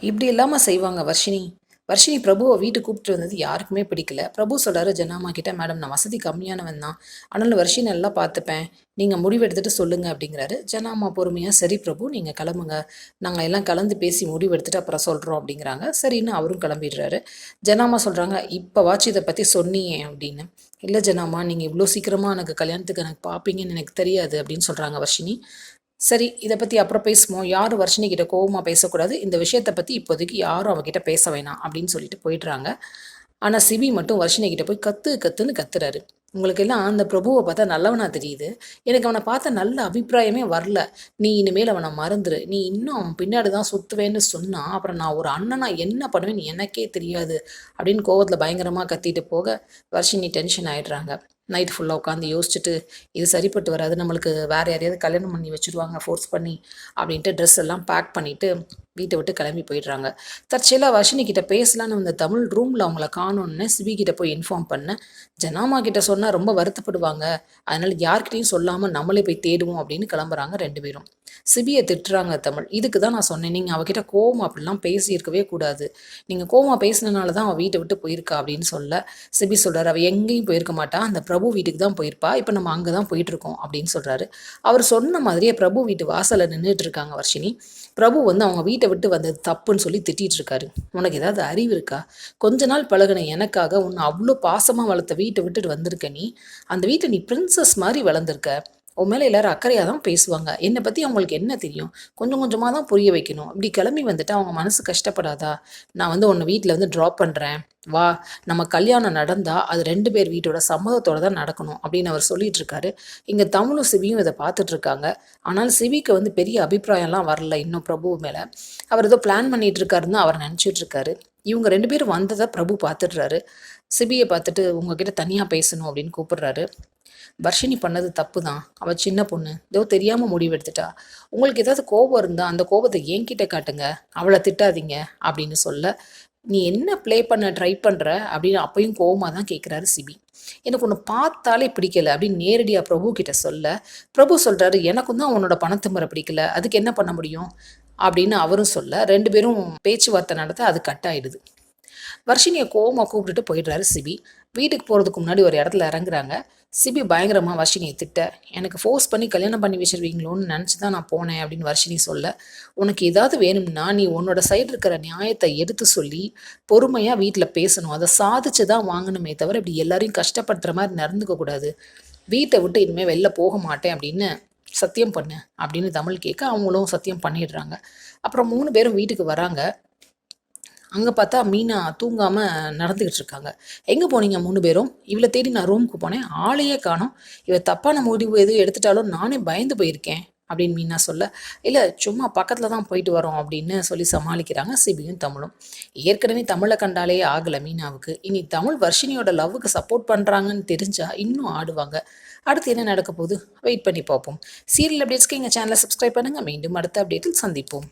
இப்படி இல்லாமல் செய்வாங்க வர்ஷினி. வர்ஷினி பிரபுவை வீட்டுக்கு கூப்பிட்டு வந்தது யாருக்குமே பிடிக்கல. பிரபு சொல்கிறாரு ஜனாமா கிட்ட, மேடம் நான் வசதி கம்மியானவன் தான், ஆனாலும் வர்ஷினி நல்லா பார்த்துப்பேன், நீங்கள் முடிவு எடுத்துகிட்டு சொல்லுங்கள் அப்படிங்கிறாரு. ஜனாமா பொறுமையாக, சரி பிரபு நீங்கள் கிளம்புங்க, நாங்கள் எல்லாம் கலந்து பேசி முடிவு எடுத்துகிட்டு அப்புறம் சொல்கிறோம் அப்படிங்கிறாங்க. சரின்னு அவரும் கிளம்பிடுறாரு. ஜனாமா சொல்கிறாங்க, இப்போ வாட்சி இதை பற்றி சொன்னீங்க அப்படின்னு. இல்லை ஜனாமா, நீங்கள் இவ்வளோ சீக்கிரமாக எனக்கு கல்யாணத்துக்கு எனக்கு பார்ப்பீங்கன்னு எனக்கு தெரியாது அப்படின்னு சொல்கிறாங்க வர்ஷினி. சரி, இதை பற்றி அப்புறம் பேசுவோம், யாரும் வர்ஷினி கிட்ட கோவமாக பேசக்கூடாது, இந்த விஷயத்தை பற்றி இப்போதைக்கு யாரும் அவகிட்ட பேச வேணாம் அப்படின்னு சொல்லிட்டு போயிடுறாங்க. ஆனால் சிவி மட்டும் வர்ஷினி கிட்ட போய் கத்துன்னு கத்துறாரு. உங்களுக்கு எல்லாம் அந்த பிரபுவை பார்த்தா நல்லவனா தெரியுது, எனக்கு அவனை பார்த்த நல்ல அபிப்பிராயமே வரல, நீ இனிமேல் அவனை மறந்துரு, நீ இன்னும் அவன் பின்னாடி தான் சுற்றுவேன்னு சொன்னால் அப்புறம் நான் ஒரு அண்ணனா என்ன பண்ணுவேன்னு எனக்கே தெரியாது அப்படின்னு கோவத்தில் பயங்கரமாக கத்திட்டு போக வர்ஷினி டென்ஷன் ஆகிடுறாங்க. நைட் ஃபுல்லாக உட்காந்து யோசிச்சுட்டு, இது சரிப்பட்டு வராது, நம்மளுக்கு வேறு யாரையாவது கல்யாணம் பண்ணி வச்சுருவாங்க ஃபோர்ஸ் பண்ணி அப்படின்ட்டு ட்ரெஸ் எல்லாம் பேக் பண்ணிவிட்டு வீட்டை விட்டு கிளம்பி போயிடுறாங்க. தற்செயலாக வர்ஷினி கிட்ட பேசலான்னு வந்த தமிழ் ரூமில் அவங்கள காணோன்னு சிவி கிட்ட போய் இன்ஃபார்ம் பண்ண, ஜனாமா கிட்ட சொன்னால் ரொம்ப வருத்தப்படுவாங்க, அதனால் யார்கிட்டையும் சொல்லாமல் நம்மளே போய் தேடுவோம் அப்படின்னு கிளம்புறாங்க ரெண்டு பேரும். சிபியை திட்டுறாங்க தமிழ். இதுக்கு தான் நான் சொன்னேன், நீங்கள் அவகிட்ட கோவம் அப்படிலாம் பேசியிருக்கவே கூடாது, நீங்கள் கோவமாக பேசினனால தான் அவள் வீட்டை விட்டு போயிருக்கா அப்படின்னு சொல்ல, சிபி சொல்கிறார், அவள் எங்கேயும் போயிருக்க மாட்டா, அந்த பிரபு வீட்டுக்கு தான் போயிருப்பா, இப்போ நம்ம அங்கே தான் போயிட்டுருக்கோம் அப்படின்னு சொல்கிறாரு. அவர் சொன்ன மாதிரியே பிரபு வீட்டு வாசலில் நின்றுட்டு இருக்காங்க வர்ஷினி. பிரபு அவங்க வீட்டை விட்டு வந்தது தப்புன்னு சொல்லி திட்டிகிட்டு இருக்காரு. உனக்கு ஏதாவது அறிவு இருக்கா? கொஞ்ச நாள் பழகின எனக்காக உன்னை அவ்வளோ பாசமாக வளர்த்த வீட்டை விட்டுட்டு வந்திருக்க நீ, அந்த வீட்டை நீ பிரின்சஸ் மாதிரி வளர்ந்துருக்க, உன் மேலே எல்லாரும் அக்கறையாக தான் பேசுவாங்க, என்னை பற்றி அவங்களுக்கு என்ன தெரியும், கொஞ்சம் கொஞ்சமாக தான் புரிய வைக்கணும், இப்படி கிளம்பி வந்துட்டு அவங்க மனசு கஷ்டப்படாதா? நான் உன்னை வீட்டில் ட்ராப் பண்ணுறேன், வா, நம்ம கல்யாணம் நடந்தால் அது ரெண்டு பேர் வீட்டோட சம்மதத்தோடு தான் நடக்கணும் அப்படின்னு அவர் சொல்லிட்டு இருக்காரு. இங்கே தமிழும் சிவியும் இதை பார்த்துட்டு இருக்காங்க. ஆனால் சிவிக்கு பெரிய அபிப்பிராயம்லாம் வரல இன்னும் பிரபு மேலே. அவர் ஏதோ பிளான் பண்ணிட்டு இருக்காருன்னு அவர் நினச்சிட்டு இருக்காரு. இவங்க ரெண்டு பேரும் வந்ததை பிரபு பார்த்துடுறாரு. சிபியை பார்த்துட்டு உங்ககிட்ட தனியாக பேசணும் அப்படின்னு கூப்பிடுறாரு. வர்ஷினி பண்ணது தப்பு தான், அவள் சின்ன பொண்ணு, ஏதோ தெரியாமல் முடிவெடுத்துட்டா, உங்களுக்கு ஏதாவது கோபம் இருந்தால் அந்த கோபத்தை என்கிட்ட காட்டுங்க, அவளை திட்டாதீங்க அப்படின்னு சொல்ல, நீ என்ன ப்ளே பண்ண ட்ரை பண்ணுற அப்படின்னு அப்பையும் கோவமாக தான் கேட்குறாரு சிபி. எனக்கு ஒன்று பார்த்தாலே பிடிக்கல அப்படின்னு நேரடியாக பிரபு கிட்ட சொல்ல, பிரபு சொல்கிறாரு, எனக்கும் தான் உன்னோட பணத்துமுறை பிடிக்கல, அதுக்கு என்ன பண்ண முடியும் அப்படின்னு அவரும் சொல்ல, ரெண்டு பேரும் பேச்சுவார்த்தை நடத்த அது கட் ஆயிடுது. வர்ஷினியை கோவமாக கூப்பிட்டுட்டு போயிடுறாரு சிபி. வீட்டுக்கு போகிறதுக்கு முன்னாடி ஒரு இடத்துல இறங்குறாங்க. சிபி பயங்கரமாக வர்ஷினியை திட்ட, எனக்கு ஃபோர்ஸ் பண்ணி கல்யாணம் பண்ணி வச்சிருவீங்களோன்னு நினச்சி தான் நான் போனேன் அப்படின்னு வர்ஷினி சொல்ல, உனக்கு ஏதாவது வேணும்னா நீ உன்னோட சைடு இருக்கிற நியாயத்தை எடுத்து சொல்லி பொறுமையாக வீட்டில் பேசணும், அதை சாதிச்சு தான் வாங்கணுமே தவிர இப்படி எல்லாரையும் கஷ்டப்படுத்துகிற மாதிரி நடந்துக்க கூடாது, வீட்டை விட்டு இனிமேல் வெளில போக மாட்டேன் அப்படின்னு சத்தியம் பண்ணு அப்படின்னு தமிழ் கேட்க அவங்களும் சத்தியம் பண்ணிடுறாங்க. அப்புறம் 3 பேரும் வீட்டுக்கு வராங்க. அங்கே பார்த்தா மீனா தூங்காமல் நடந்துக்கிட்டு இருக்காங்க. எங்கே போனீங்க 3 பேரும்? இவளை தேடி நான் ரூமுக்கு போனேன், ஆளையே காணோம், இவள் தப்பான முடிவு எதுவும் எடுத்துட்டாலும் நானே பயந்து போயிருக்கேன் அப்படின்னு மீனா சொல்ல, இல்லை சும்மா பக்கத்தில் தான் போயிட்டு வரோம் அப்படின்னு சொல்லி சமாளிக்கிறாங்க சிபியும் தமிழும். ஏற்கனவே தமிழை கண்டாலே ஆகலை மீனாவுக்கு, இனி தமிழ் வர்ஷினியோட லவ்வுக்கு சப்போர்ட் பண்ணுறாங்கன்னு தெரிஞ்சால் இன்னும் ஆடுவாங்க. அடுத்து என்ன நடக்க போகுது வெயிட் பண்ணி பார்ப்போம். சீரியல் அப்டேட்ஸ்க்கு எங்கள் சேனலை சப்ஸ்கிரைப் பண்ணுங்கள். மீண்டும் அடுத்த அப்டேட்டில் சந்திப்போம்.